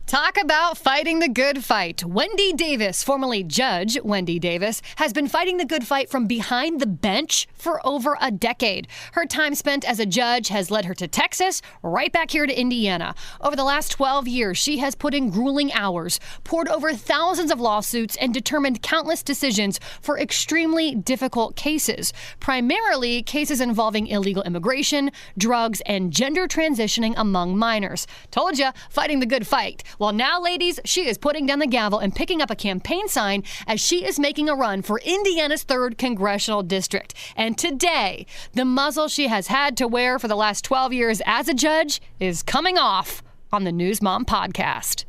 Talk about fighting the good fight. Wendy Davis, formerly Judge Wendy Davis, has been fighting the good fight from behind the bench for over a decade. Her time spent as a judge has led her to Texas, right back here to Indiana. Over the last 12 years, she has put in grueling hours, poured over thousands of lawsuits, and determined countless decisions for extremely difficult cases, primarily cases involving illegal immigration, drugs, and gender transitioning among minors. Told ya, fighting the good fight. Well, now, ladies, she is putting down the gavel and picking up a campaign sign as she is making a run for Indiana's 3rd Congressional District. And today, the muzzle she has had to wear for the last 12 years as a judge is coming off on the News Mom podcast.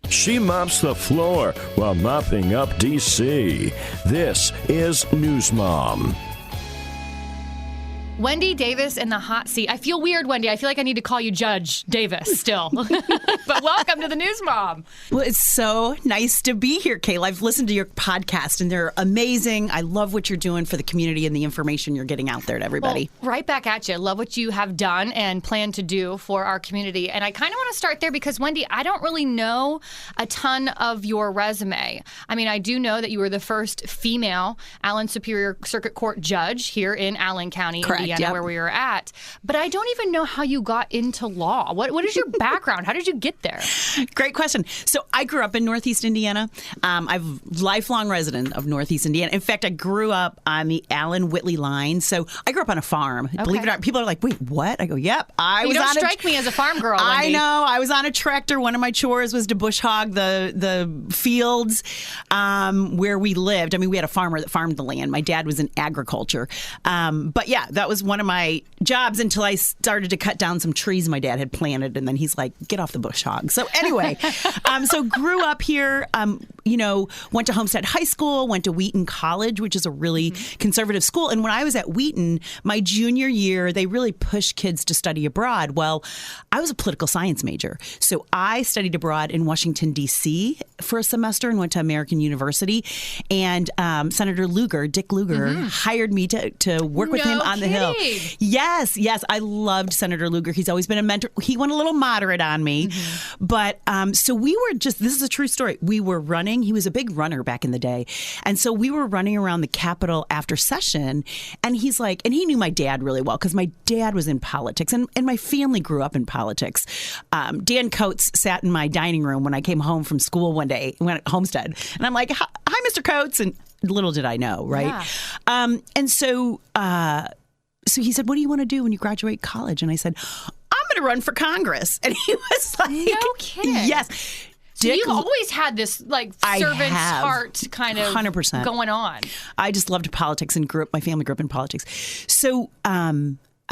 She mops the floor while mopping up D.C. This is News Mom. Wendy Davis in the hot seat. I feel weird, Wendy. I feel like I need to call you Judge Davis still. But welcome to the News Mom. Well, it's so nice to be here, Kayla. I've listened to your podcast, and they're amazing. I love what you're doing for the community and the information you're getting out there to everybody. Well, right back at you. Love what you have done and plan to do for our community. And I kind of want to start there because, Wendy, I don't really know a ton of your resume. I mean, I do know that you were the first female Allen Superior Circuit Court judge here in Allen County, Correct. Indiana, Yep. where we were at. But I don't even know how you got into law. What is your background? How did you get there? Great question. So I grew up in Northeast Indiana. I'm a lifelong resident of Northeast Indiana. In fact, I grew up on the Allen-Whitley line. So I grew up on a farm. Okay. Believe it or not, people are like, wait, what? I go, yep. You don't strike me as a farm girl, Wendy. I know. I was on a tractor. One of my chores was to bush hog the fields where we lived. I mean, we had a farmer that farmed the land. My dad was in agriculture. But yeah, that was one of my jobs until I started to cut down some trees my dad had planted. And then he's like, get off the bush hog. So anyway, so grew up here, went to Homestead High School, went to Wheaton College, which is a really conservative school. And when I was at Wheaton, my junior year, they really pushed kids to study abroad. Well, I was a political science major. So I studied abroad in Washington, D.C. for a semester and went to American University. And Senator Lugar, Dick Lugar, hired me to work with him on the Hill. Yes. I loved Senator Lugar. He's always been a mentor. He went a little moderate on me. But so we were this is a true story. We were running. He was a big runner back in the day. And so we were running around the Capitol after session. And he's like, and he knew my dad really well because my dad was in politics and my family grew up in politics. Dan Coates sat in my dining room when I came home from school one day, went at Homestead. And I'm like, hi, Mr. Coates. And little did I know, right? Yeah. And so he said, what do you want to do when you graduate college? And I said, I'm going to run for Congress. And he was like, no kidding. Yes. So you've always had this servant's heart kind of 100% going on. I just loved politics and my family grew up in politics. So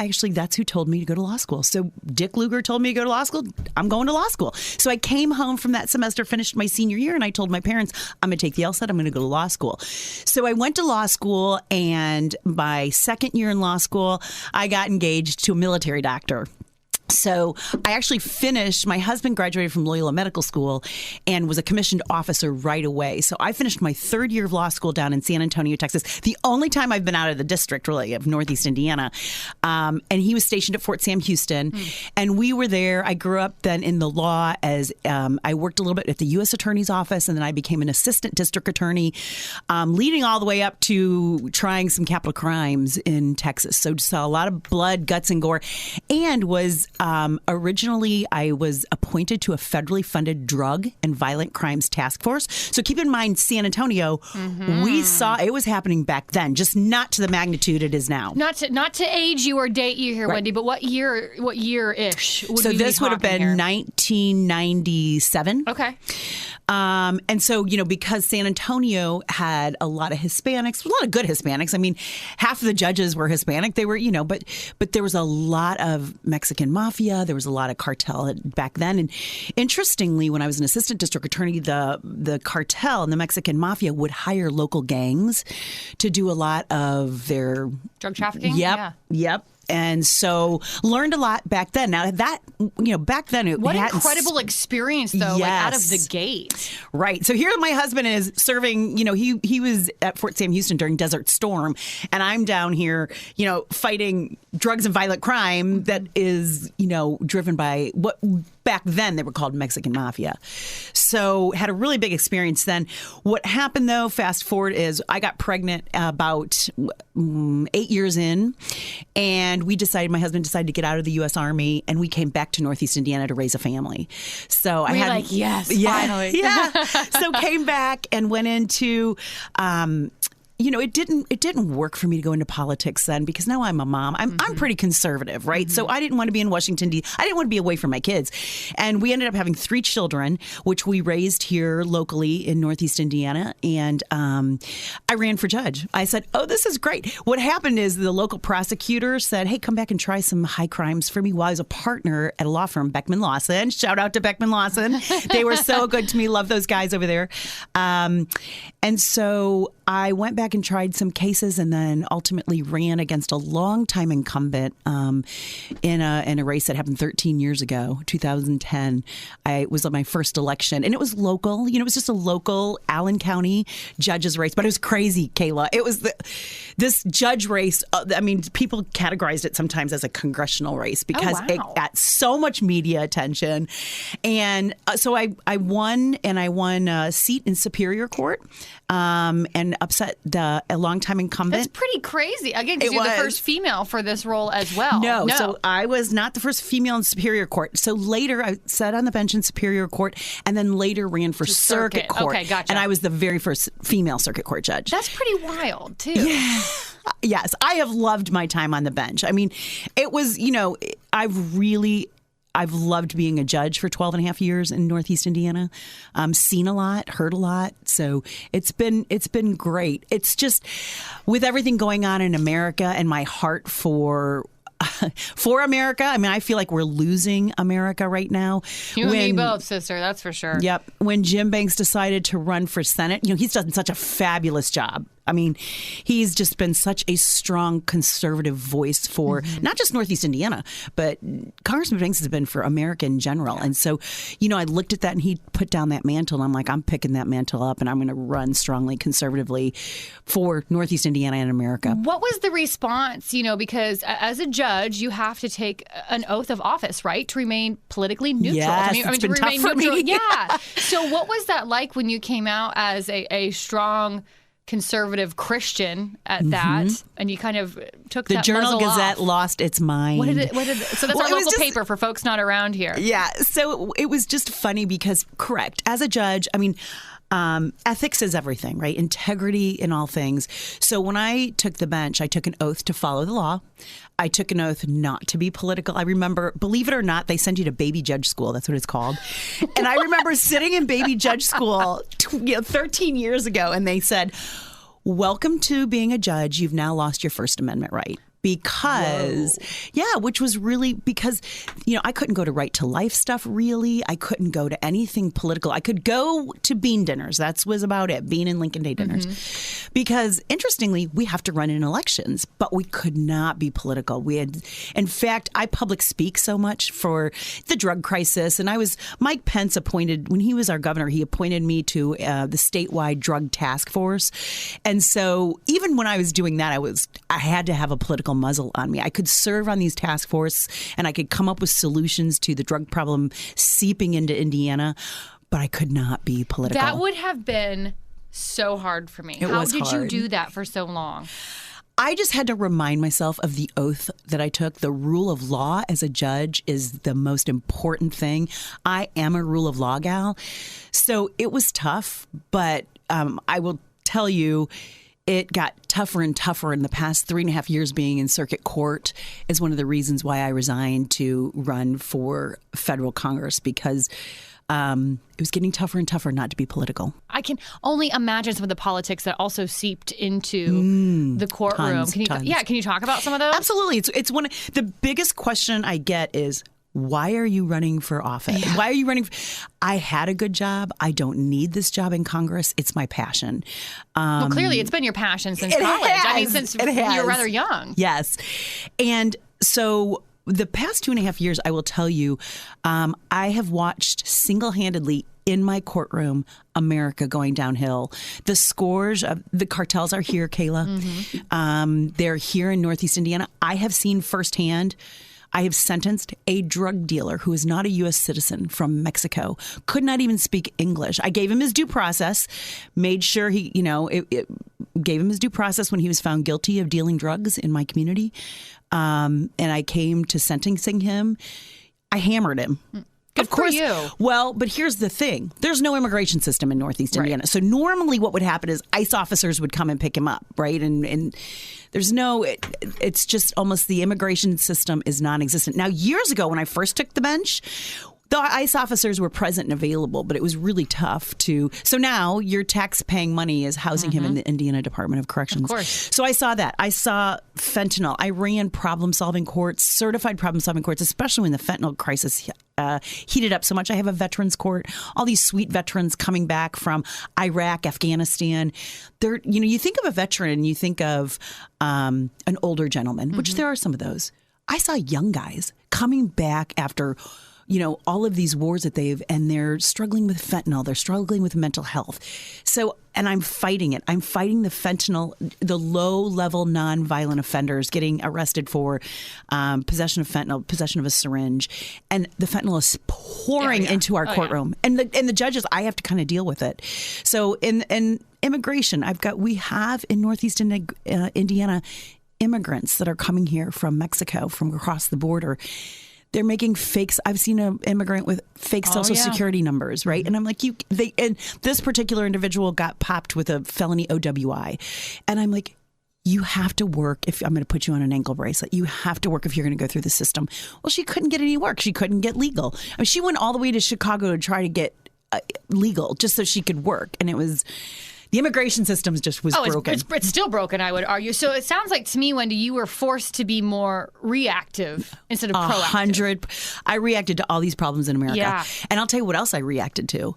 actually, that's who told me to go to law school. So Dick Lugar told me to go to law school. I'm going to law school. So I came home from that semester, finished my senior year, and I told my parents, I'm going to take the LSAT. I'm going to go to law school. So I went to law school, and my second year in law school, I got engaged to a military doctor. So I actually finished, my husband graduated from Loyola Medical School and was a commissioned officer right away. So I finished my third year of law school down in San Antonio, Texas. The only time I've been out of the district, really, of Northeast Indiana. And he was stationed at Fort Sam Houston. And we were there. I grew up then in the law as I worked a little bit at the U.S. Attorney's Office, and then I became an assistant district attorney, leading all the way up to trying some capital crimes in Texas. So just saw a lot of blood, guts, and gore, and was originally, I was appointed to a federally funded drug and violent crimes task force. So keep in mind, San Antonio, we saw it was happening back then, just not to the magnitude it is now. Not to age you or date you here, right. Wendy, but what year-ish? So this would have been 1997. Okay. And so, because San Antonio had a lot of Hispanics, a lot of good Hispanics. I mean, half of the judges were Hispanic. They were, but there was a lot of Mexican mafia. There was a lot of cartel back then. And interestingly, when I was an assistant district attorney, the cartel and the Mexican mafia would hire local gangs to do a lot of their drug trafficking. Yep. And so learned a lot back then. Now that, back then it What hadn't incredible experience, though, like out of the gate. Right. So here my husband is serving, he was at Fort Sam Houston during Desert Storm, and I'm down here, fighting drugs and violent crime that is, driven by what back then they were called Mexican Mafia. So had a really big experience then. What happened, though, fast forward, is I got pregnant about 8 years in, and my husband decided to get out of the U.S. Army, and we came back to Northeast Indiana to raise a family. So I had yes, finally. Yeah. So came back and went into it didn't work for me to go into politics then, because now I'm a mom. I'm pretty conservative, right? So I didn't want to be in Washington, D.C. I didn't want to be away from my kids. And we ended up having 3 children, which we raised here locally in Northeast Indiana. And I ran for judge. I said, oh, this is great. What happened is the local prosecutor said, hey, come back and try some high crimes for me. While I was a partner at a law firm, Beckman Lawson. Shout out to Beckman Lawson. They were so good to me. Love those guys over there. And so I went back and tried some cases, and then ultimately ran against a longtime incumbent in a race that happened 13 years ago, 2010. It was my first election, and it was local. It was just a local Allen County judge's race, but it was crazy, Kayla. It was this judge race. People categorized it sometimes as a congressional race because it got so much media attention. And so I won, and I won a seat in Superior Court and upset a longtime incumbent. That's pretty crazy. Again, because you're the first female for this role as well. No, so I was not the first female in Superior Court. So later I sat on the bench in Superior Court, and then later ran for Circuit Court. Okay, gotcha. And I was the very first female Circuit Court judge. That's pretty wild, too. Yeah. Yes, I have loved my time on the bench. It was, I've loved being a judge for 12 and a half years in Northeast Indiana. Seen a lot, heard a lot. So it's been great. It's just with everything going on in America and my heart for America. I feel like we're losing America right now. You and me both, sister. That's for sure. Yep. When Jim Banks decided to run for Senate, he's done such a fabulous job. He's just been such a strong conservative voice for not just Northeast Indiana, but Congressman Banks has been for America in general. And so, I looked at that, and he put down that mantle, and I'm like, I'm picking that mantle up, and I'm going to run strongly conservatively for Northeast Indiana and America. What was the response? Because as a judge, you have to take an oath of office, right? To remain politically neutral. Yes, it's been tough for me. Yeah. So what was that like when you came out as a strong conservative Christian at that, and you kind of took the that Journal Gazette off? Lost its mind. So that's our local paper for folks not around here. Yeah. So it was just funny because, correct, as a judge, ethics is everything, right? Integrity in all things. So when I took the bench, I took an oath to follow the law. I took an oath not to be political. I remember, believe it or not, they send you to baby judge school. That's what it's called. And I remember sitting in baby judge school 13 years ago, and they said, welcome to being a judge. You've now lost your First Amendment right. Because, which was really because, I couldn't go to right to life stuff, really. I couldn't go to anything political. I could go to bean dinners. That was about it, bean and Lincoln Day dinners. Because, interestingly, we have to run in elections, but we could not be political. In fact, I public speak so much for the drug crisis. And Mike Pence appointed, when he was our governor, he appointed me to the statewide drug task force. And so even when I was doing that, I had to have a political muzzle on me. I could serve on these task force, and I could come up with solutions to the drug problem seeping into Indiana, but I could not be political. That would have been so hard for me. How did you do that for so long? I just had to remind myself of the oath that I took. The rule of law as a judge is the most important thing. I am a rule of law gal. So it was tough, but I will tell you, it got tougher and tougher in the past 3.5 years. Being in circuit court is one of the reasons why I resigned to run for federal Congress, because it was getting tougher and tougher not to be political. I can only imagine some of the politics that also seeped into the courtroom. Tons. Can you talk about some of those? Absolutely. It's one of the biggest question I get is, why are you running for office? Yeah. Why are you running? I had a good job. I don't need this job in Congress. It's my passion. Well, clearly it's been your passion since college. Since you were rather young. Yes. And So the past 2.5 years, I will tell you, I have watched single-handedly in my courtroom America going downhill. The scores of the cartels are here, Kayla. Mm-hmm. They're here in Northeast Indiana. I have seen firsthand. I have sentenced a drug dealer who is not a U.S. citizen from Mexico, could not even speak English. I gave him his due process, made sure he, gave him his due process when he was found guilty of dealing drugs in my community. And I came to sentencing him. I hammered him. Good of course. for you. Well, but here's the thing. There's no immigration system in Northeast Indiana. So normally what would happen is ICE officers would come and pick him up, right? And there's no, it's just almost the immigration system is non-existent. Now, years ago when I first took the bench, the ICE officers were present and available, but it was really tough to. So now your tax-paying money is housing him in the Indiana Department of Corrections. Of course. So I saw that. I saw fentanyl. I ran problem-solving courts, certified problem-solving courts, especially when the fentanyl crisis heated up so much. I have a veterans court. All these sweet veterans coming back from Iraq, Afghanistan. They're, you think of a veteran and you think of an older gentleman, which there are some of those. I saw young guys coming back after all of these wars that and they're struggling with fentanyl. They're struggling with mental health. So, and I'm fighting it. I'm fighting the fentanyl, the low-level nonviolent offenders getting arrested for possession of fentanyl, possession of a syringe. And the fentanyl is pouring into our courtroom. Yeah. And the judges, I have to kind of deal with it. So in immigration, we have in Northeast Indiana immigrants that are coming here from Mexico, from across the border. They're making fakes. I've seen an immigrant with fake social security numbers, right? And I'm like, and this particular individual got popped with a felony OWI. And I'm like, you have to work if I'm going to put you on an ankle bracelet. You have to work if you're going to go through the system. Well, she couldn't get any work. She couldn't get legal. I mean, she went all the way to Chicago to try to get legal just so she could work. And it was... The immigration system just was broken. It's still broken, I would argue. So it sounds like to me, Wendy, you were forced to be more reactive instead of proactive. I reacted to all these problems in America. Yeah. And I'll tell you what else I reacted to.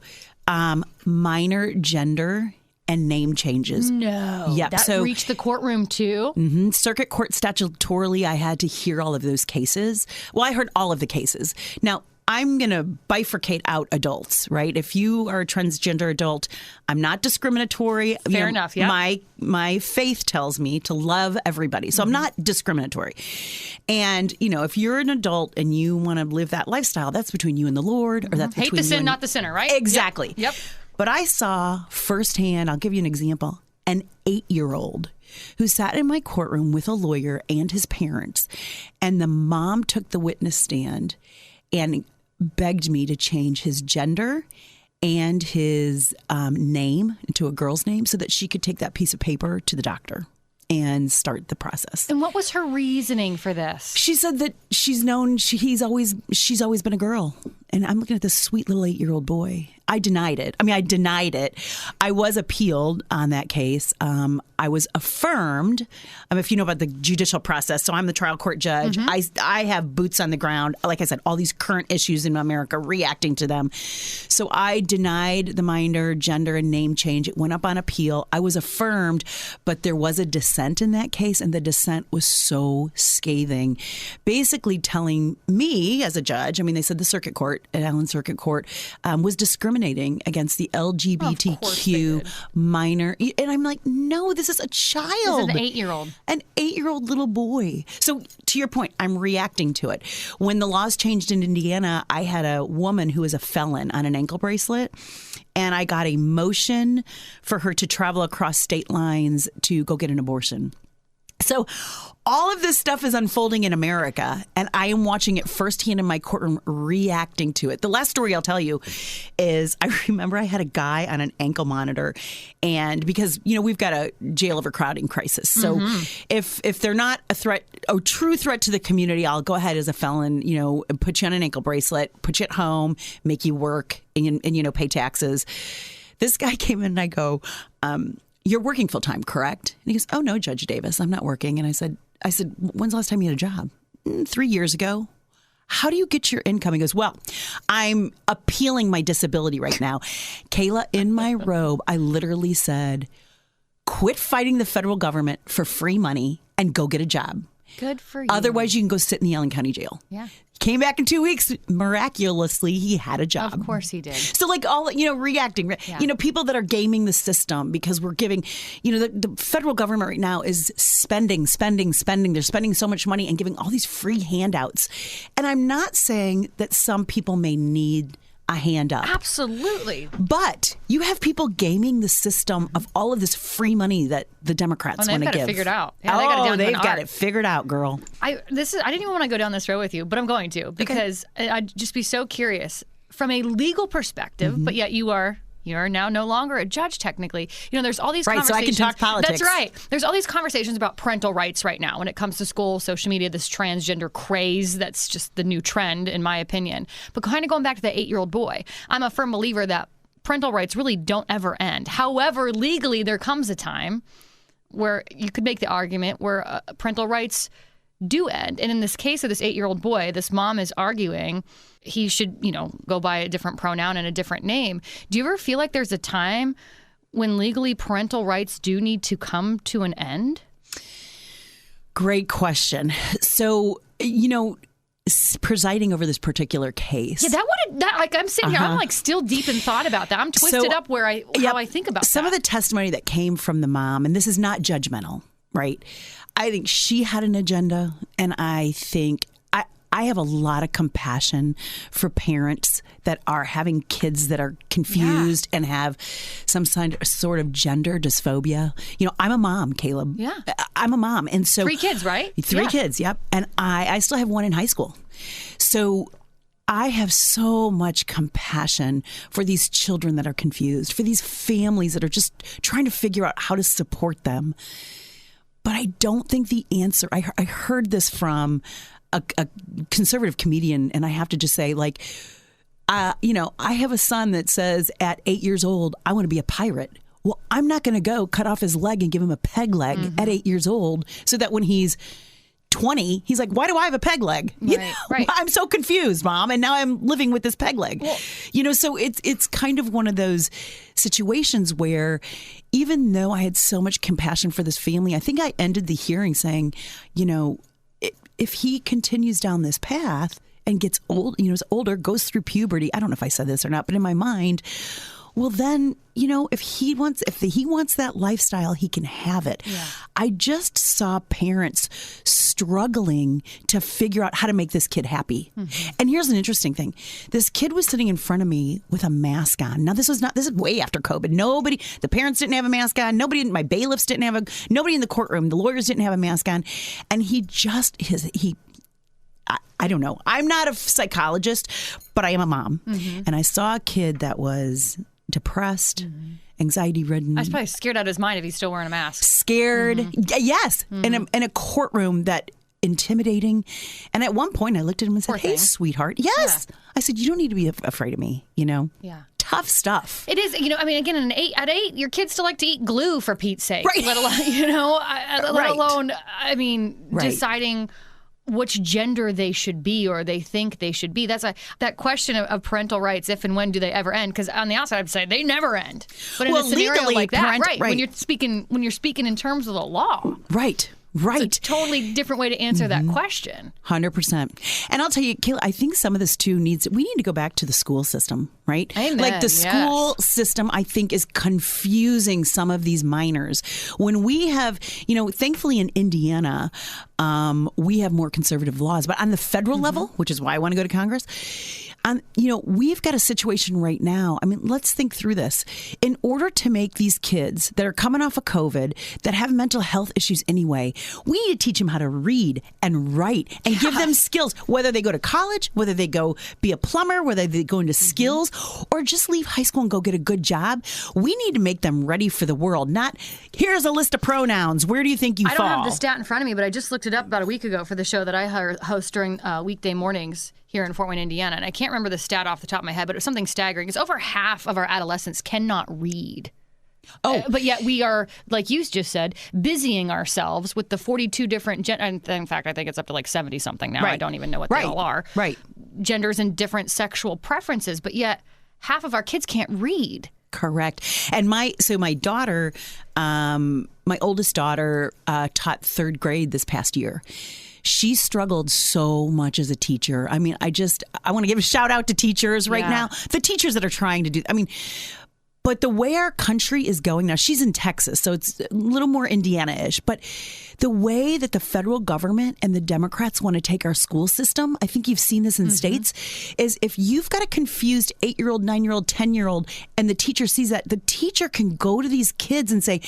Minor gender and name changes. No. Yep. That reached the courtroom too? Mm-hmm. Circuit court statutorily, I had to hear all of those cases. Well, I heard all of the cases. Now, I'm going to bifurcate out adults, right? If you are a transgender adult, I'm not discriminatory. Fair enough, yeah. My faith tells me to love everybody. So I'm not discriminatory. And, if you're an adult and you want to live that lifestyle, that's between you and the Lord. Or that's Hate between the sin, and... not the sinner, right? Exactly. Yep. But I saw firsthand, I'll give you an example, an 8-year-old who sat in my courtroom with a lawyer and his parents. And the mom took the witness stand and begged me to change his gender and his name into a girl's name so that she could take that piece of paper to the doctor and start the process. And what was her reasoning for this? She said that she's always been a girl. And I'm looking at this sweet little 8-year-old boy. I denied it. I was appealed on that case. I was affirmed. If you know about the judicial process, so I'm the trial court judge. I have boots on the ground. Like I said, all these current issues in America, reacting to them. So I denied the minor gender and name change. It went up on appeal. I was affirmed, but there was a dissent in that case, and the dissent was so scathing, basically telling me as a judge. They said the circuit court, at Allen Circuit Court, was discriminating against the LGBTQ minor. And I'm like, no, this is a child. This is an 8-year-old. An 8-year-old little boy. So to your point, I'm reacting to it. When the laws changed in Indiana, I had a woman who was a felon on an ankle bracelet. And I got a motion for her to travel across state lines to go get an abortion. So all of this stuff is unfolding in America, and I am watching it firsthand in my courtroom, reacting to it. The last story I'll tell you is I remember I had a guy on an ankle monitor, and because, we've got a jail overcrowding crisis. So if they're not a true threat to the community, I'll go ahead as a felon, put you on an ankle bracelet, put you at home, make you work and pay taxes. This guy came in and I go, you're working full time, correct? And he goes, oh, no, Judge Davis, I'm not working. And I said, when's the last time you had a job? 3 years ago. How do you get your income? He goes, well, I'm appealing my disability right now. Kayla, in my robe, I literally said, quit fighting the federal government for free money and go get a job. Good for you. Otherwise, you can go sit in the Allen County Jail. Yeah. Came back in 2 weeks. Miraculously, he had a job. Of course he did. So like all, reacting, people that are gaming the system because we're giving, the federal government right now is spending. They're spending so much money and giving all these free handouts. And I'm not saying that some people may need a hand up. Absolutely. But you have people gaming the system of all of this free money that the Democrats want to give. They've got it figured out. Yeah, they've got it figured out, girl. I didn't even want to go down this road with you, but I'm going to because I'd just be so curious from a legal perspective. But yet you're now no longer a judge, technically. There's all these conversations. Right, so I can talk politics. That's right. There's all these conversations about parental rights right now when it comes to school, social media, this transgender craze that's just the new trend, in my opinion. But kind of going back to the 8-year-old boy, I'm a firm believer that parental rights really don't ever end. However, legally, there comes a time where you could make the argument where parental rights do end. And in this case of this 8-year-old boy, this mom is arguing he should, go by a different pronoun and a different name. Do you ever feel like there's a time when legally parental rights do need to come to an end? Great question. So, presiding over this particular case. Yeah, I'm sitting here, I'm still deep in thought about that. I'm twisted up how I think about some of the testimony that came from the mom, and this is not judgmental, right? I think she had an agenda, and I think I have a lot of compassion for parents that are having kids that are confused and have some sort of gender dysphoria. I'm a mom, Caleb. Yeah. I'm a mom. And so 3 kids, right? 3 kids, yep. And I still have one in high school. So I have so much compassion for these children that are confused, for these families that are just trying to figure out how to support them. But I don't think the answer, I heard this from a conservative comedian, and I have to just say, I have a son that says at 8 years old, I want to be a pirate. Well, I'm not going to go cut off his leg and give him a peg leg at 8 years old so that when he's 20, he's like, why do I have a peg leg? Right. I'm so confused, Mom. And now I'm living with this peg leg. Well, so it's kind of one of those situations where even though I had so much compassion for this family, I think I ended the hearing saying, if he continues down this path and gets old, is older, goes through puberty, I don't know if I said this or not, but in my mind, well, then, if he wants that lifestyle, he can have it. Yeah. I just saw parents struggling to figure out how to make this kid happy. Mm-hmm. And here's an interesting thing. This kid was sitting in front of me with a mask on. Now, this is way after COVID. The parents didn't have a mask on. My bailiffs didn't have nobody in the courtroom. The lawyers didn't have a mask on. And I don't know. I'm not a psychologist, but I am a mom. Mm-hmm. And I saw a kid that was depressed, anxiety-ridden. I was probably scared out of his mind if he's still wearing a mask. Scared, yes. In a courtroom that intimidating. And at one point, I looked at him and said, "Hey, sweetheart." Yes. Yeah. I said, "You don't need to be afraid of me, Yeah. Tough stuff. It is, again, at 8, your kids still like to eat glue, for Pete's sake. Right. Let alone, deciding which gender they should be or they think they should be. That's that question of parental rights, if and when do they ever end? Because on the outside, I'd say they never end. But in a scenario legally, like that, right, when you're speaking in terms of the law. Right. It's a totally different way to answer that question. 100%. And I'll tell you, Kayla, I think some of this too we need to go back to the school system, right? Amen. Like the school system, I think, is confusing some of these minors. When we have, thankfully in Indiana, we have more conservative laws. But on the federal level, which is why I want to go to Congress, we've got a situation right now. Let's think through this. In order to make these kids that are coming off of COVID, that have mental health issues anyway, we need to teach them how to read and write and give them skills, whether they go to college, whether they go be a plumber, whether they go into skills, or just leave high school and go get a good job. We need to make them ready for the world. Not, here's a list of pronouns. Where do you think you fall? I don't have the stat in front of me, but I just looked it up about a week ago for the show that I host during weekday mornings here in Fort Wayne, Indiana. And I can't remember the stat off the top of my head, but it was something staggering. It's over half of our adolescents cannot read. But yet we are, like you just said, busying ourselves with the 42 different in fact, I think it's up to like 70-something now. Right. I don't even know what they all are. Right. Genders and different sexual preferences, but yet half of our kids can't read. Correct. And my daughter, my oldest daughter, taught 3rd grade this past year. she struggled so much as a teacher. I mean, I want to give a shout out to teachers right now. The teachers that are trying to do, but the way our country is going now, she's in Texas, so it's a little more Indiana-ish. But the way that the federal government and the Democrats want to take our school system, I think you've seen this in states, is if you've got a confused 8-year-old, 9-year-old, 10-year-old, and the teacher sees that, the teacher can go to these kids and say,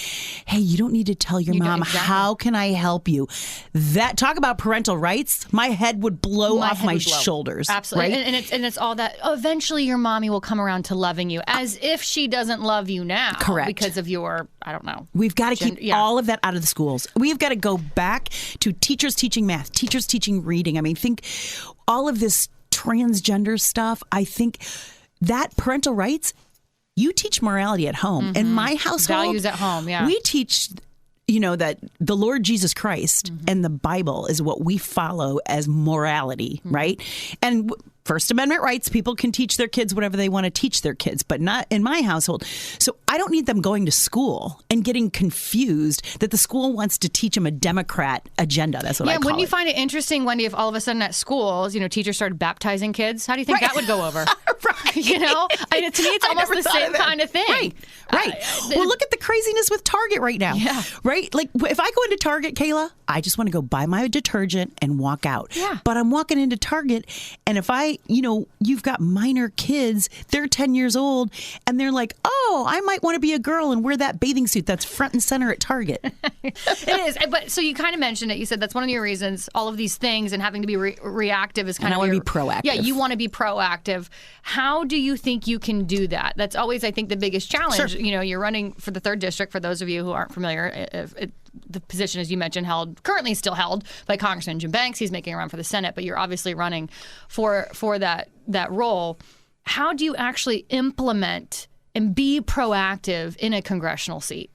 hey, you don't need to tell your mom. How can I help you? That, talk about parental rights. My head would blow off my shoulders. Absolutely. Right? And it's all that, eventually your mommy will come around to loving you, as if she doesn't love you now. Correct. Because of your, I don't know. We've got to keep all of that out of the schools. We've got to go back to teachers teaching math, teachers teaching reading. I mean, think all of this transgender stuff. I think that parental rights, you teach morality at home. In my household, values at home, we teach, that the Lord Jesus Christ and the Bible is what we follow as morality, right? And First Amendment rights, people can teach their kids whatever they want to teach their kids, but not in my household. So I don't need them going to school and getting confused that the school wants to teach them a Democrat agenda. That's what I call it. Yeah, wouldn't you find it interesting, Wendy, if all of a sudden at schools, teachers started baptizing kids? How do you think that would go over? Right. To me, it's almost the same kind of thing. Right. Well, look at the craziness with Target right now. Yeah. Right? Like, if I go into Target, Kayla, I just want to go buy my detergent and walk out. Yeah. But I'm walking into Target, and if you've got minor kids, they're 10 years old, and they're like, oh, I might want to be a girl and wear that bathing suit that's front and center at Target. It is. But so you kind of mentioned it. You said that's one of your reasons, all of these things and having to be reactive is kind of. I want to be proactive. Yeah, you want to be proactive. How do you think you can do that? That's always, I think, the biggest challenge. Sure. You're running for the 3rd District, for those of you who aren't familiar. The position, as you mentioned, currently still held by Congressman Jim Banks. He's making a run for the Senate, but you're obviously running for that role. How do you actually implement and be proactive in a congressional seat?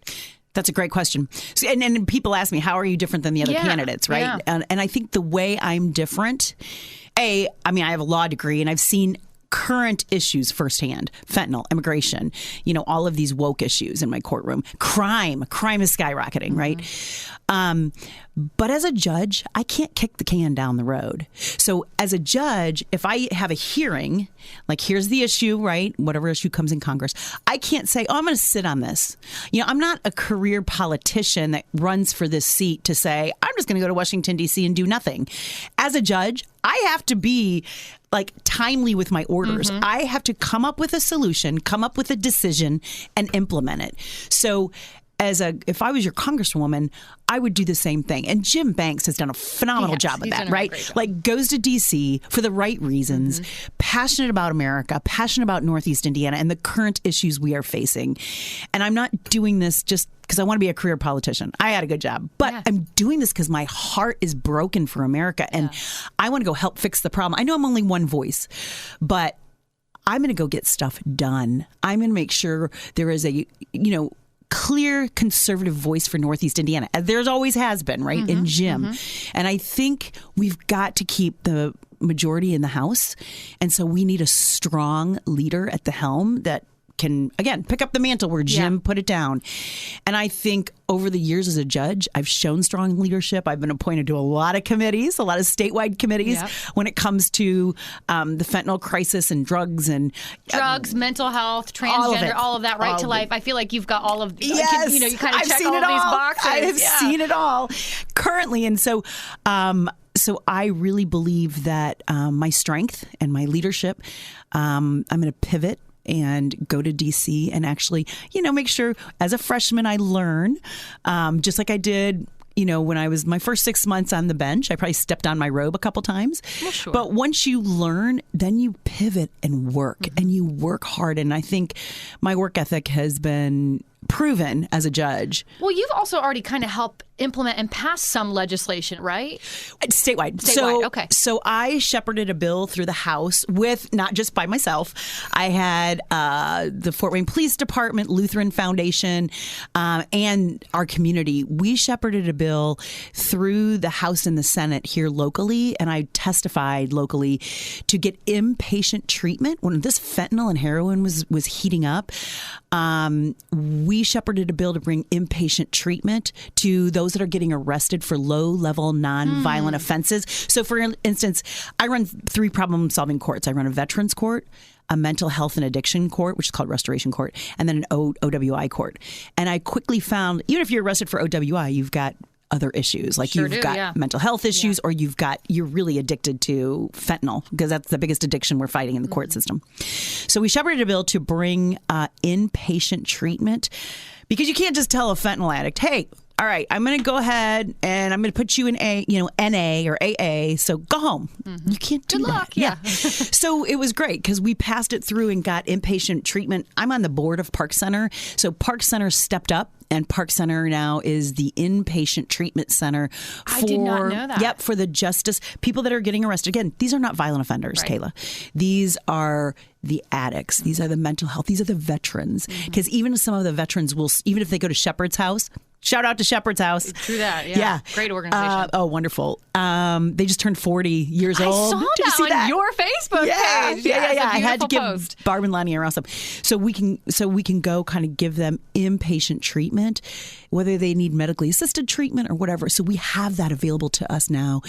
That's a great question. So, and people ask me, how are you different than the other candidates, right? Yeah. And I think the way I'm different, I have a law degree, and I've seen current issues firsthand: fentanyl, immigration, all of these woke issues in my courtroom. Crime is skyrocketing, right? But as a judge, I can't kick the can down the road. So as a judge, if I have a hearing, like, here's the issue, right? Whatever issue comes in Congress, I can't say, I'm going to sit on this. I'm not a career politician that runs for this seat to say, I'm just going to go to Washington, D.C. and do nothing. As a judge, I have to be timely with my orders. I have to come up with a solution, come up with a decision, and implement it. So if I was your congresswoman, I would do the same thing. And Jim Banks has done a phenomenal job of that, right? Goes to D.C. for the right reasons, passionate about America, passionate about Northeast Indiana and the current issues we are facing. And I'm not doing this just because I want to be a career politician. I had a good job, but I'm doing this because my heart is broken for America, and I want to go help fix the problem. I know I'm only one voice, but I'm going to go get stuff done. I'm going to make sure there is a, clear conservative voice for Northeast Indiana. There's always has been, right? In Jim. And I think we've got to keep the majority in the House. And so we need a strong leader at the helm that can, again, pick up the mantle where Jim put it down. And I think over the years as a judge, I've shown strong leadership. I've been appointed to a lot of committees, a lot of statewide committees when it comes to the fentanyl crisis and drugs, mental health, transgender, all of that, right to life. I feel like you've got all of, you kind of check all of these boxes. I have seen it all currently. And so, so I really believe that my strength and my leadership, I'm going to pivot and go to D.C. and actually, make sure as a freshman I learn, just like I did, when I was my first 6 months on the bench. I probably stepped on my robe a couple times. Well, sure. But once you learn, then you pivot and work, and you work hard. And I think my work ethic has been proven as a judge. Well, you've also already kind of helped implement and pass some legislation, right? Statewide. Okay. So I shepherded a bill through the House with, not just by myself, I had the Fort Wayne Police Department, Lutheran Foundation, and our community. We shepherded a bill through the House and the Senate here locally, and I testified locally to get inpatient treatment when this fentanyl and heroin was heating up. We shepherded a bill to bring inpatient treatment to those those that are getting arrested for low-level, non-violent offenses. So, for instance, I run 3 problem-solving courts. I run a veterans court, a mental health and addiction court, which is called restoration court, and then an OWI court. And I quickly found, even if you're arrested for OWI, you've got other issues. Like you've got mental health issues, or you're really addicted to fentanyl, because that's the biggest addiction we're fighting in the court system. So we shepherded a bill to bring inpatient treatment, because you can't just tell a fentanyl addict, hey, all right, I'm going to go ahead and I'm going to put you in NA or AA, so go home. You can't do Good that. luck. Yeah. So it was great because we passed it through and got inpatient treatment. I'm on the board of Park Center. So Park Center stepped up, and Park Center now is the inpatient treatment center for, I did not know that. Yep, for the justice, people that are getting arrested. Again, these are not violent offenders, Right. Kayla. These are the addicts. These are the mental health. These are the veterans. Because even some of the veterans will, even if they go to Shepherd's House, shout out to Shepherd's House. True that. Yeah. Great organization. Oh, wonderful. They just turned 40 years old. I saw Did you see that on your Facebook page. Yeah. I had to give post. Barb and Lonnie are awesome. So we can go kind of give them inpatient treatment, whether they need medically assisted treatment or whatever. So we have that available to us now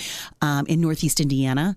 in Northeast Indiana.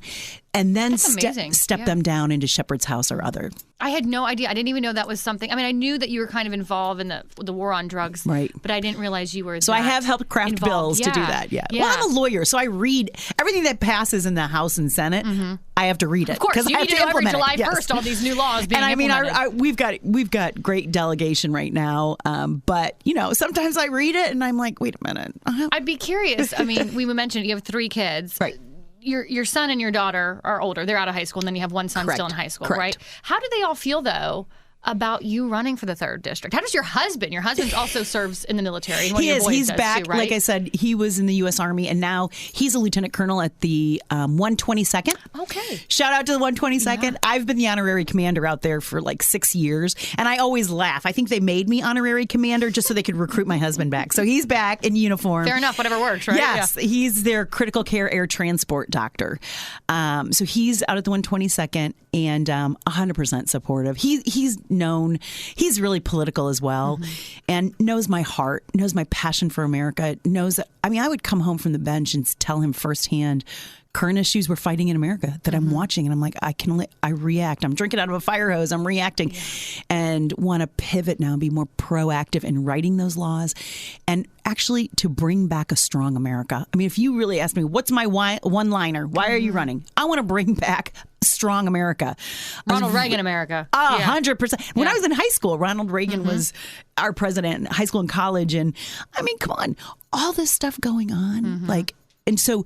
And then step them down into Shepherd's House or other. I had no idea. I didn't even know that was something. I mean, I knew that you were kind of involved in the war on drugs, right? But I didn't realize you were. So I have helped craft bills to do that. Yeah. Well, I'm a lawyer, so I read everything that passes in the House and Senate. I have to read it. Of course, you need to know every July 1st all these new laws being implemented. And I mean, we've got great delegation right now, but sometimes I read it and I'm like, wait a minute. I'd be curious. I mean, we mentioned you have 3 kids, right? Your son and your daughter are older. They're out of high school, and then you have one son still in high school, right? How do they all feel, though, about you running for the 3rd district? How does your husband? Your husband also serves in the military. And He's back. Too, right? Like I said, he was in the U.S. Army, and now he's a lieutenant colonel at the 122nd. Okay. Shout out to the 122nd. Yeah. I've been the honorary commander out there for like 6 years, and I always laugh. I think they made me honorary commander just so they could recruit my husband back. So he's back in uniform. Fair enough. Whatever works, right? Yes. Yeah. He's their critical care air transport doctor. So he's out at the 122nd and 100% supportive. He's known. He's really political as well, and knows my heart, knows my passion for America, knows that, I mean, I would come home from the bench and tell him firsthand current issues we're fighting in America that I'm watching, and I'm like, I react. I'm drinking out of a fire hose. I'm reacting, and want to pivot now and be more proactive in writing those laws, and actually to bring back a strong America. I mean, if you really ask me, what's my one-liner? Why are you running? I want to bring back strong America. Ronald Reagan America. 100%. When I was in high school, Ronald Reagan was our president in high school and college. And I mean, come on, all this stuff going on. And so,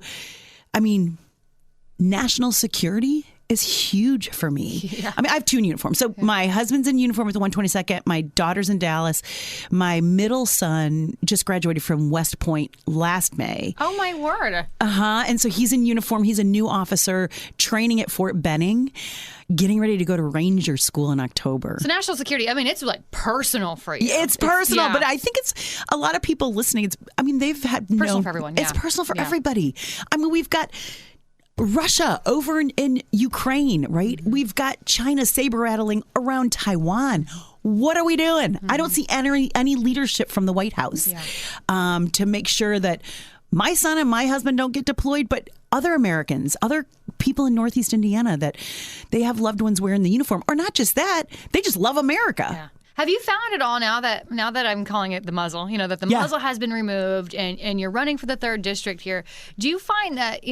I mean, national security is huge for me. Yeah. I mean, I have 2 in uniform. So my husband's in uniform with the 122nd. My daughter's in Dallas. My middle son just graduated from West Point last May. Oh, my word. And so he's in uniform. He's a new officer training at Fort Benning, getting ready to go to Ranger School in October. So national security, I mean, it's like personal for you. It's personal, but I think it's a lot of people listening. They've had personal for everyone. Yeah. It's personal for everybody. I mean, we've got Russia over in Ukraine, right? We've got China saber rattling around Taiwan. What are we doing? I don't see any leadership from the White House to make sure that my son and my husband don't get deployed, but other Americans, other people in Northeast Indiana, that they have loved ones wearing the uniform, or not just that, they just love America. Yeah. Have you found it all now that I'm calling it the muzzle, that the muzzle has been removed and you're running for the 3rd district here? Do you find that,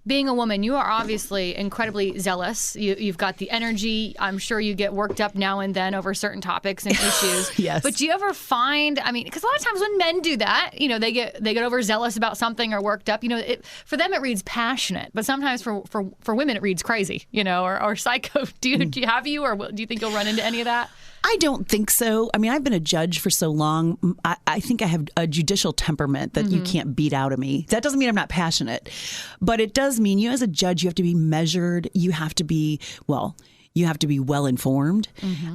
being a woman, you are obviously incredibly zealous. You've got the energy. I'm sure you get worked up now and then over certain topics and issues. Yes. But do you ever find, because a lot of times when men do that, they get overzealous about something or worked up. For them it reads passionate, but sometimes for women it reads crazy, or psycho. Do you think you'll run into any of that? I don't think so. I mean, I've been a judge for so long. I think I have a judicial temperament that you can't beat out of me. That doesn't mean I'm not passionate, but it does mean as a judge, you have to be measured. You have to be well informed.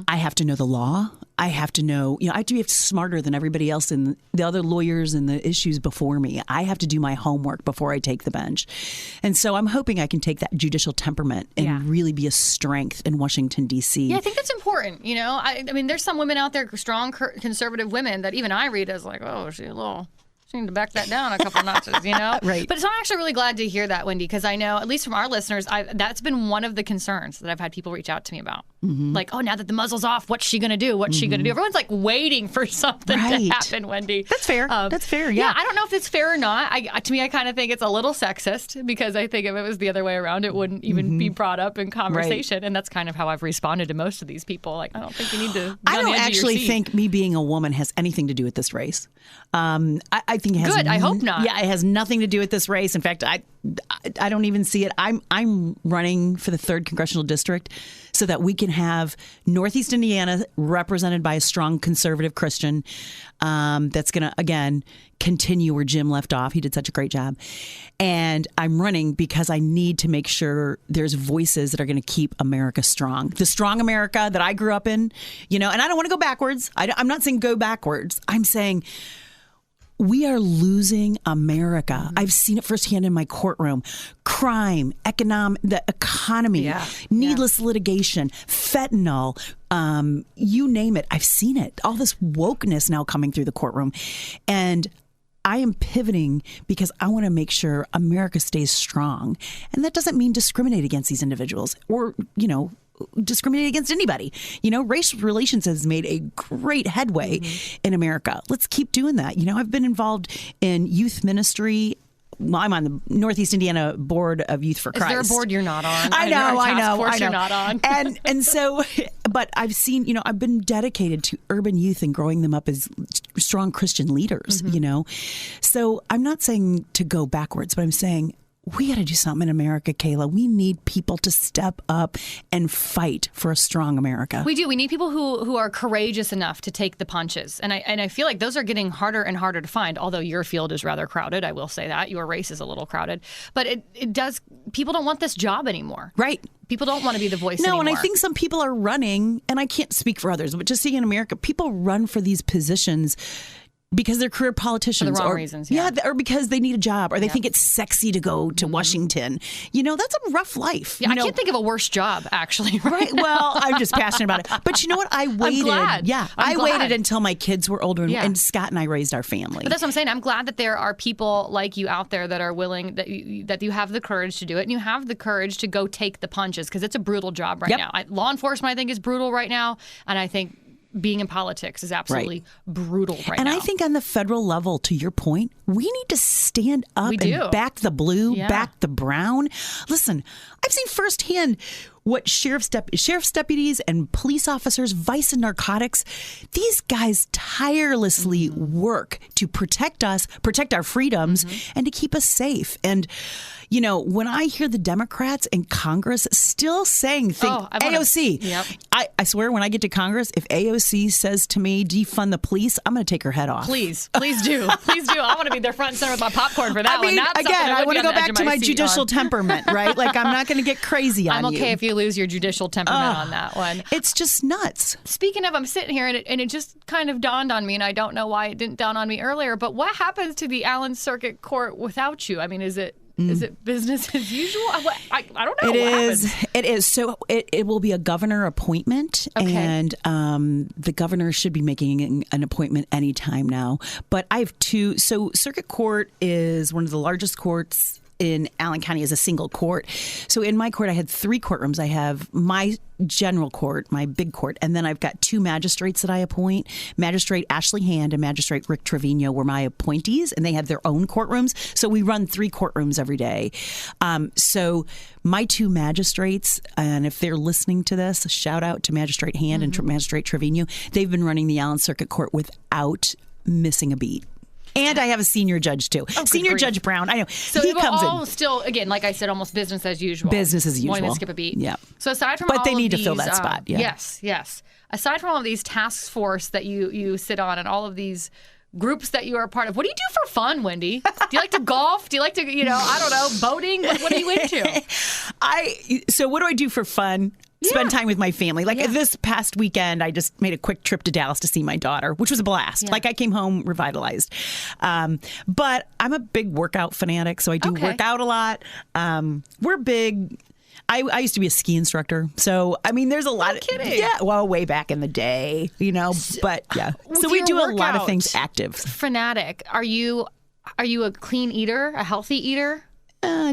I have to know the law. I have to know, I have to be smarter than everybody else and the other lawyers and the issues before me. I have to do my homework before I take the bench. And so I'm hoping I can take that judicial temperament and really be a strength in Washington, D.C. Yeah, I think that's important. I mean, there's some women out there, strong conservative women, that even I read as like, oh, she's a little Need to back that down a couple notches, Right. But so I'm actually really glad to hear that, Wendy, because I know, at least from our listeners, that's been one of the concerns that I've had people reach out to me about. Like, oh, now that the muzzle's off, what's she going to do? What's she going to do? Everyone's like waiting for something to happen, Wendy. That's fair. That's fair. Yeah. I don't know if it's fair or not. To me, I kind of think it's a little sexist, because I think if it was the other way around, it wouldn't even be brought up in conversation. Right. And that's kind of how I've responded to most of these people. Like, I don't think you need to. I don't actually think me being a woman has anything to do with this race. I think it has. Good. I hope not. Yeah, it has nothing to do with this race. In fact, I don't even see it. I'm running for the 3rd Congressional District so that we can have Northeast Indiana represented by a strong conservative Christian that's going to, again, continue where Jim left off. He did such a great job. And I'm running because I need to make sure there's voices that are going to keep America strong. The strong America that I grew up in, and I don't want to go backwards. I'm not saying go backwards. I'm saying we are losing America. I've seen it firsthand in my courtroom. Crime, the economy, needless litigation, fentanyl, you name it. I've seen it. All this wokeness now coming through the courtroom. And I am pivoting because I want to make sure America stays strong. And that doesn't mean discriminate against these individuals or, discriminate against anybody. Race relations has made a great headway in America. Let's keep doing that. I've been involved in youth ministry. Well, I'm on the Northeast Indiana Board of Youth for Christ. Is there a board you're not on? I know. You're not on. and so, but I've seen, I've been dedicated to urban youth and growing them up as strong Christian leaders, So I'm not saying to go backwards, but I'm saying we got to do something in America, Kayla. We need people to step up and fight for a strong America. We do. We need people who are courageous enough to take the punches. And I feel like those are getting harder and harder to find, although your field is rather crowded. I will say that. Your race is a little crowded. But it does. People don't want this job anymore. Right. People don't want to be the voice anymore. No, and I think some people are running, and I can't speak for others, but just seeing in America, people run for these positions because they're career politicians. For the wrong reasons, yeah. Or because they need a job, or they think it's sexy to go to Washington. That's a rough life. Yeah, I can't think of a worse job, actually. Right. Well, I'm just passionate about it. But you know what? I waited. I'm glad. Yeah. I'm glad. Waited until my kids were older, and Scott and I raised our family. But that's what I'm saying. I'm glad that there are people like you out there that are willing, that you have the courage to do it, and you have the courage to go take the punches, because it's a brutal job right now. Law enforcement, I think, is brutal right now, and I think being in politics is absolutely brutal right now. And I think on the federal level, to your point, we need to stand up and back the blue, back the brown. Listen, I've seen firsthand what sheriff's deputies and police officers, vice and narcotics, these guys tirelessly work to protect us, protect our freedoms, and to keep us safe. And when I hear the Democrats in Congress still saying AOC, I swear when I get to Congress, if AOC says to me, defund the police, I'm going to take her head off. Please do. Please do. I want to be there front and center with my popcorn for that one. That's again, I want to go back to my judicial temperament, right? Like, I'm not going to get crazy on you. I'm okay if you lose your judicial temperament on that one. It's just nuts. Speaking of, I'm sitting here and it just kind of dawned on me, and I don't know why it didn't dawn on me earlier, but what happens to the Allen Circuit Court without you? I mean, is it business as usual? I don't know. It is. So it will be a governor appointment, and the governor should be making an appointment anytime now. But I have two. So Circuit Court is one of the largest courts in Allen County as a single court. So in my court, I had 3 courtrooms. I have my general court, my big court, and then I've got 2 magistrates that I appoint. Magistrate Ashley Hand and Magistrate Rick Trevino were my appointees, and they have their own courtrooms. So we run 3 courtrooms every day. So my 2 magistrates, and if they're listening to this, a shout out to Magistrate Hand and Magistrate Trevino. They've been running the Allen Circuit Court without missing a beat. And I have a senior judge, too. Senior Judge Brown. I know. So he comes in. Still, again, like I said, almost business as usual. Business as usual. Wanting to skip a beat. Yeah. So aside from but all they of need these, to fill that spot. Yeah. Yes. Aside from all of these task force that you sit on and all of these groups that you are a part of, what do you do for fun, Wendy? Do you like to golf? Do you like to, I don't know, boating? What are you into? So what do I do for fun? Spend time with my family. Like this past weekend, I just made a quick trip to Dallas to see my daughter, which was a blast. Yeah. Like I came home revitalized. But I'm a big workout fanatic, so I do work out a lot. We're big. I used to be a ski instructor. So, I mean, there's a lot of... kidding. Yeah, well, way back in the day, but yeah. So we do a lot of things active. Fanatic, are you Are you a clean eater, a healthy eater?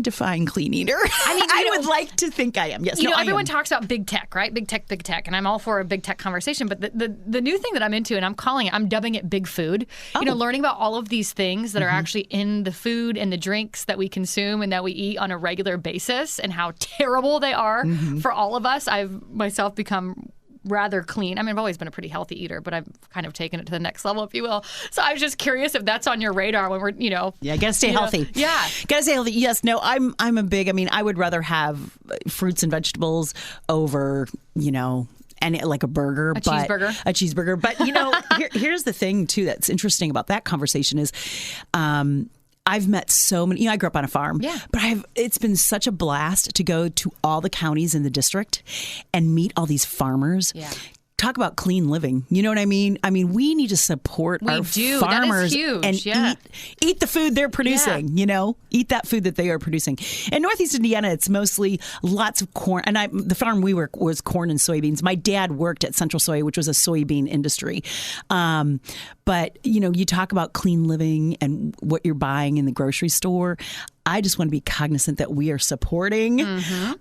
Define clean eater. I mean, I would like to think I am. Yes, everyone talks about big tech, right? Big tech, and I'm all for a big tech conversation. But the new thing that I'm into, and I'm dubbing it big food. Learning about all of these things that are actually in the food and the drinks that we consume and that we eat on a regular basis, and how terrible they are for all of us. I've myself become rather clean. I mean, I've always been a pretty healthy eater, but I've kind of taken it to the next level, if you will. So I was just curious if that's on your radar when we're, Yeah, gotta stay healthy. Yeah. Gotta stay healthy. Yes, no, I'm a big, I would rather have fruits and vegetables over, and like a burger. A cheeseburger. But, here's the thing, too, that's interesting about that conversation is, I've met so many. I grew up on a farm, but it's been such a blast to go to all the counties in the district and meet all these farmers. Yeah. Talk about clean living. You know what I mean? I mean, we need to support our farmers and eat the food they're producing, eat that food that they are producing. In Northeast Indiana, it's mostly lots of corn. And the farm we work was corn and soybeans. My dad worked at Central Soy, which was a soybean industry. But, you talk about clean living and what you're buying in the grocery store. I just want to be cognizant that we are supporting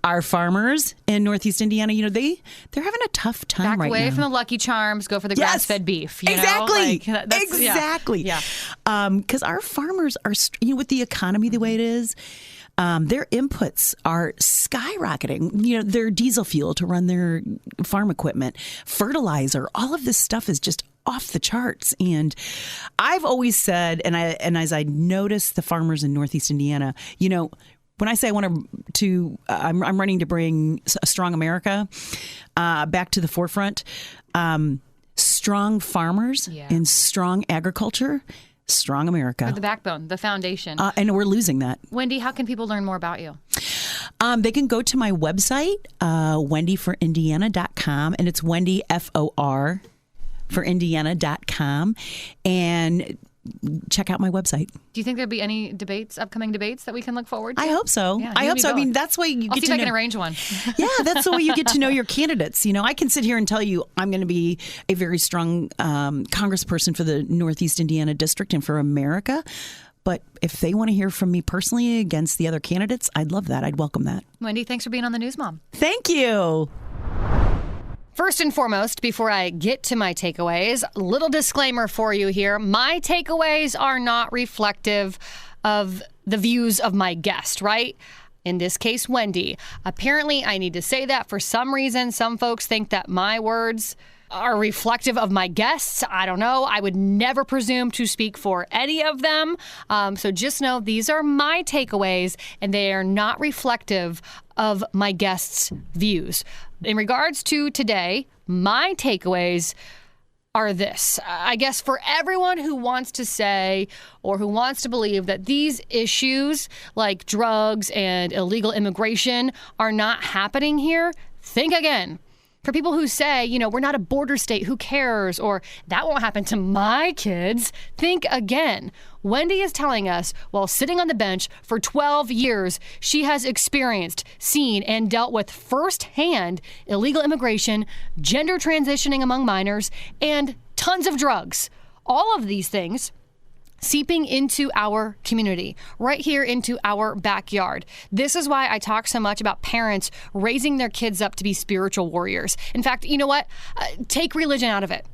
our farmers in Northeast Indiana. They're having a tough time right now. Back away from the Lucky Charms. Go for the grass-fed beef. Exactly. Exactly. Yeah. Because our farmers are, with the economy the way it is, their inputs are skyrocketing. Their diesel fuel to run their farm equipment, fertilizer, all of this stuff is just off the charts. And I've always said, and as I notice the farmers in Northeast Indiana, when I say I want I'm running to bring a strong America back to the forefront. Strong farmers and strong agriculture. Strong America. The backbone, the foundation. And we're losing that. Wendy, how can people learn more about you? They can go to my website, wendyforindiana.com, and it's Wendy, FOR, for Indiana.com, and check out my website. Do you think there'll be any upcoming debates that we can look forward to? I hope so. Yeah, I hope so. I mean, that's why you I'll get see to if I can arrange one. Yeah, that's the way you get to know your candidates. I can sit here and tell you I'm going to be a very strong congressperson for the Northeast Indiana District and for America. But if they want to hear from me personally against the other candidates, I'd love that. I'd welcome that. Wendy, thanks for being on the News Mom. Thank you. First and foremost, before I get to my takeaways, a little disclaimer for you here. My takeaways are not reflective of the views of my guest, right? In this case, Wendy. Apparently, I need to say that for some reason. Some folks think that my words are reflective of my guests. I don't know. I would never presume to speak for any of them. So just know these are my takeaways, and they are not reflective of my guests' views. In regards to today, my takeaways are this. I guess for everyone who wants to say or who wants to believe that these issues like drugs and illegal immigration are not happening here, think again. For people who say, we're not a border state, who cares? Or that won't happen to my kids, think again. Wendy is telling us while sitting on the bench for 12 years, she has experienced, seen, and dealt with firsthand illegal immigration, gender transitioning among minors, and tons of drugs. All of these things seeping into our community, right here into our backyard. This is why I talk so much about parents raising their kids up to be spiritual warriors. In fact, you know what? Take religion out of it.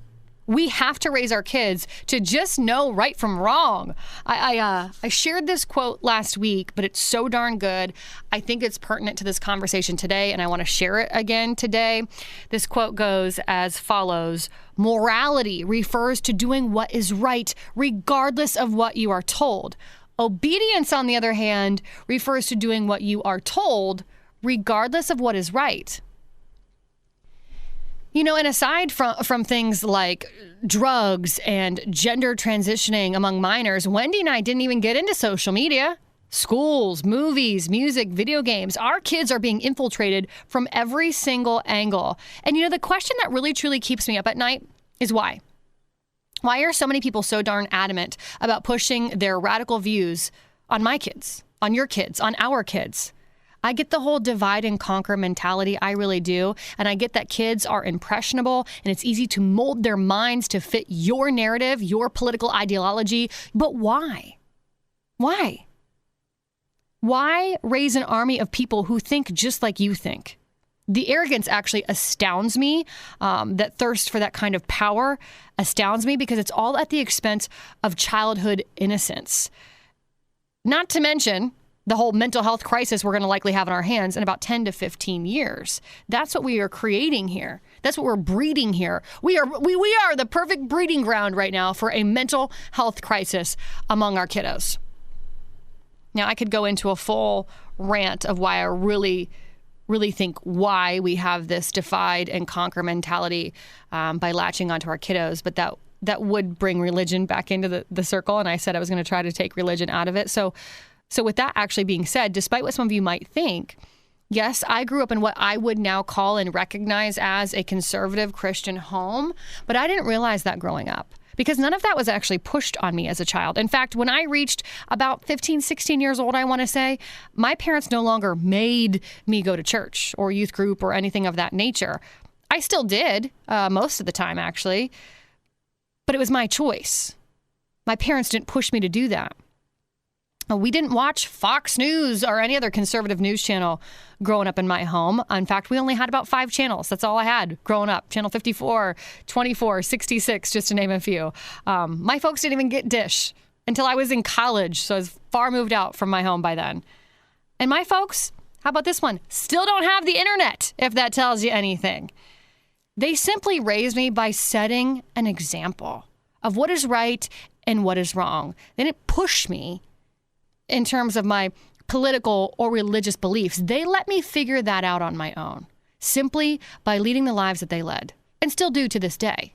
We have to raise our kids to just know right from wrong. I shared this quote last week, but it's so darn good. I think it's pertinent to this conversation today, and I want to share it again today. This quote goes as follows. Morality refers to doing what is right, regardless of what you are told. Obedience, on the other hand, refers to doing what you are told, regardless of what is right. And aside from things like drugs and gender transitioning among minors, Wendy and I didn't even get into social media. Schools, movies, music, video games. Our kids are being infiltrated from every single angle. And the question that really truly keeps me up at night is why? Why are so many people so darn adamant about pushing their radical views on my kids, on your kids, on our kids? I get the whole divide and conquer mentality. I really do. And I get that kids are impressionable and it's easy to mold their minds to fit your narrative, your political ideology. But why? Why? Why raise an army of people who think just like you think? The arrogance actually astounds me. That thirst for that kind of power astounds me because it's all at the expense of childhood innocence. Not to mention the whole mental health crisis we're going to likely have in our hands in about 10 to 15 years. That's what we are creating here. That's what we're breeding here. We are the perfect breeding ground right now for a mental health crisis among our kiddos. Now, I could go into a full rant of why I really think why we have this divide and conquer mentality by latching onto our kiddos, but that would bring religion back into the circle, and I said I was going to try to take religion out of it. So with that actually being said, despite what some of you might think, yes, I grew up in what I would now call and recognize as a conservative Christian home, but I didn't realize that growing up because none of that was actually pushed on me as a child. In fact, when I reached about 15, 16 years old, I want to say, my parents no longer made me go to church or youth group or anything of that nature. I still did most of the time, actually, but it was my choice. My parents didn't push me to do that. We didn't watch Fox News or any other conservative news channel growing up in my home. In fact, we only had about 5 channels. That's all I had growing up. Channel 54, 24, 66, just to name a few. My folks didn't even get Dish until I was in college, so I was far moved out from my home by then. And my folks, how about this one? Still don't have the internet, if that tells you anything. They simply raised me by setting an example of what is right and what is wrong. They didn't push me in terms of my political or religious beliefs. They let me figure that out on my own, simply by leading the lives that they led, and still do to this day.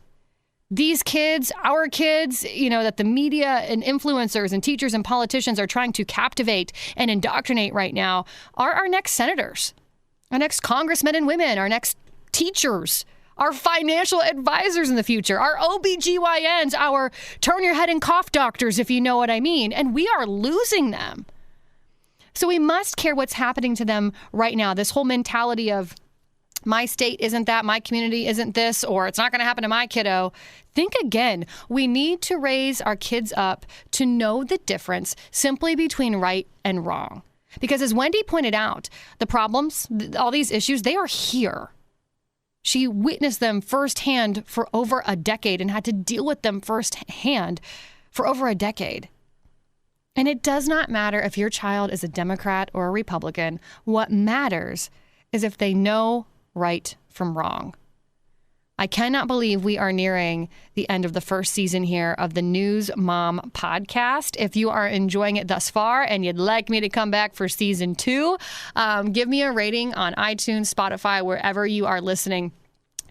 These kids, our kids, that the media and influencers and teachers and politicians are trying to captivate and indoctrinate right now are our next senators, our next congressmen and women, our next teachers, our financial advisors in the future, our OBGYNs, our turn your head and cough doctors, if you know what I mean. And we are losing them. So we must care what's happening to them right now. This whole mentality of my state isn't that, my community isn't this, or it's not going to happen to my kiddo. Think again. We need to raise our kids up to know the difference simply between right and wrong. Because as Wendy pointed out, the problems, all these issues, they are here. She witnessed them firsthand for over a decade and had to deal with them firsthand for over a decade. And it does not matter if your child is a Democrat or a Republican. What matters is if they know right from wrong. I cannot believe we are nearing the end of the first season here of the News Mom podcast. If you are enjoying it thus far and you'd like me to come back for season 2, give me a rating on iTunes, Spotify, wherever you are listening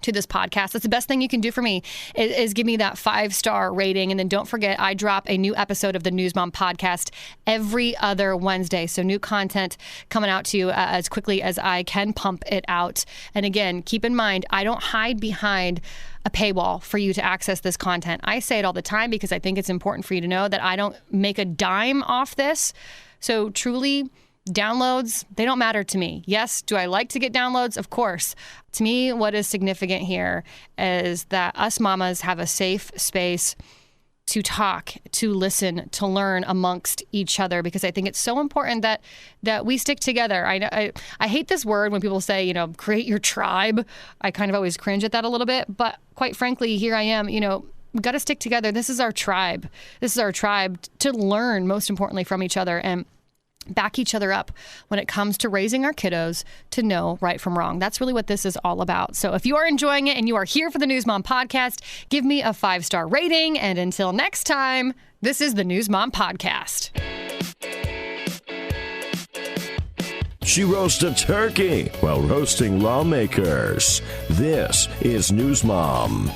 to this podcast. That's the best thing you can do for me is give me that 5-star rating. And then don't forget, I drop a new episode of the News Mom podcast every other Wednesday. So new content coming out to you as quickly as I can pump it out. And again, keep in mind, I don't hide behind a paywall for you to access this content. I say it all the time because I think it's important for you to know that I don't make a dime off this. So truly, downloads, they don't matter to me. Yes, do I like to get downloads? Of course. To me, what is significant here is that us mamas have a safe space to talk, to listen, to learn amongst each other, because I think it's so important that we stick together. I hate this word when people say, create your tribe. I kind of always cringe at that a little bit, but quite frankly, here I am, we've got to stick together. This is our tribe. This is our tribe to learn, most importantly, from each other and back each other up when it comes to raising our kiddos to know right from wrong. That's really what this is all about. So if you are enjoying it and you are here for the News Mom podcast, give me a 5-star rating. And until next time, this is the News Mom podcast. She roasts a turkey while roasting lawmakers. This is News Mom.